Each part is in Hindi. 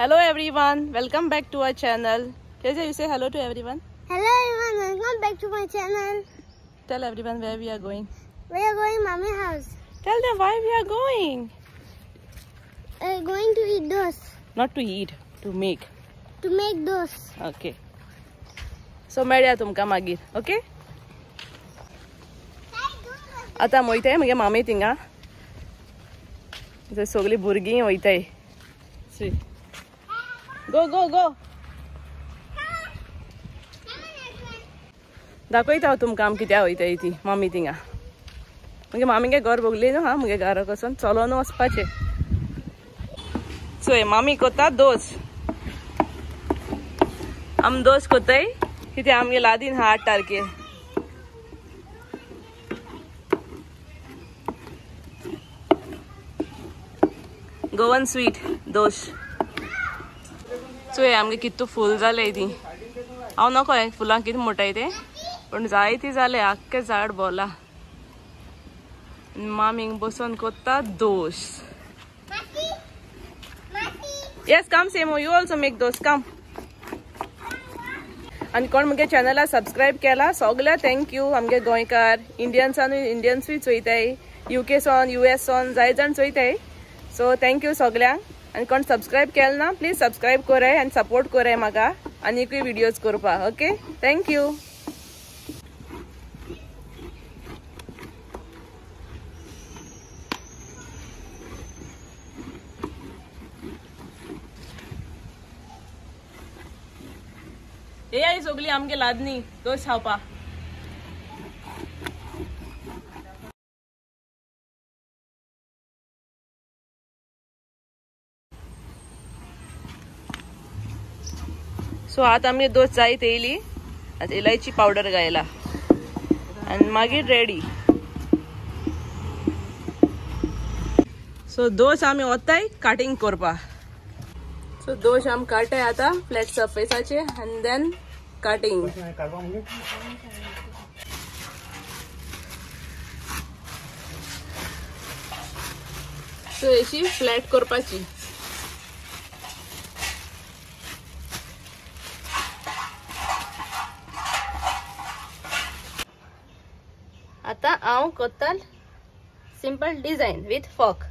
Hello everyone, welcome back to our channel. Keja, you say hello to everyone. Hello everyone, welcome back to my channel. Tell everyone where we are going. We are going Mami house. Tell them why we are going. Going to eat dosa. Not to eat, to make. To make dosa. Okay. So मेळ्या तुमकां मागीर, okay? आता वयताय मगे मामी थिंगा. थंय सगळीं भुरगीं वयताय. See. Go, go, go. दाखयता हांव तुमकां आमी कित्याक वयताय ती मामी थिंगा. मगे मामीगे घर बगली न्हू हा मगे घरा कडसून चलोन वचपाचें. सो मामी कोता दोस. आमी दोस कोताय कित्याक आमगे लादीन हा 8 तारखेर. गोवन स्वीट दोश. चोय आमगे कितू फूल जाले ती. हांव नको हे फुलां कितें मोठाय ते पण जायती जाले आख्खे झाड बोला. मामींग बसून कोत्ता दोस. Yes, come Semo, you also make those, come. आणि कोण मुगे चॅनला सबस्क्राईब केला सगळ्या थँक्यू. आमगे गोंयकार इंडियन्सूय चोयताय, UK सोन US सोन जाय जाण चोयताय. सो थँक्यू सगळ्यांक. आणि कोण सबस्क्राईब केला ना प्लीज सबस्क्राईब कराय आणि सपोर्ट कराय म्हाका आनीकूय व्हिडिओज करपाक. Okay, thank you. हे आई सगळी आमगे लादनी दोस खावपा. सो आता आमगे दोस जायत येयली. आता इलायची पावडर घायला आणि मागीर रेडी. सो दोस आमी वताय काटिंग करपा. सो दोश आम काटाय आता फ्लॅट सरफेसाचे and then cutting. सो अशी फ्लॅट करपाची. आता हांव कोत्ताल सिंपल डिझाइन विथ फॉक.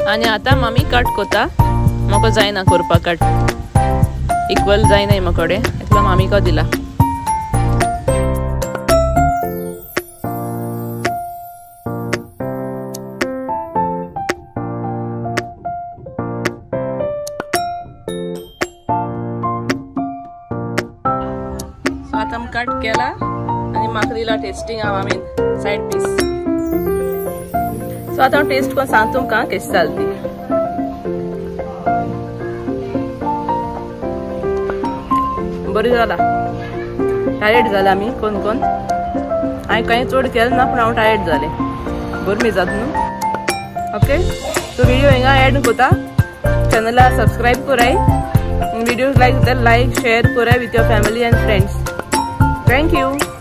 आणि आता मामी कट कोता. म्हाका जायना करपा कट इक्वल जायना म्हाकडे इतलो मामी को दिला. सो आता कट केला आणि म्हाका दिला टेस्टिंग हांव आमी साइड पीस. सो आता टेस्ट को सांग तुमकां कशी जाली. बरी जाला. टायर्ड जाला आमी कोण कोण. हांवें कांय चड केलें ना पूण हांव टायर्ड जालें. गरमी जाता न्हू. ओके, सो व्हिडिओ हिंगा एड कोता. चॅनला सबस्क्राईब कराय. व्हिडिओ लायक शेअर कराय with your family and friends. Thank you.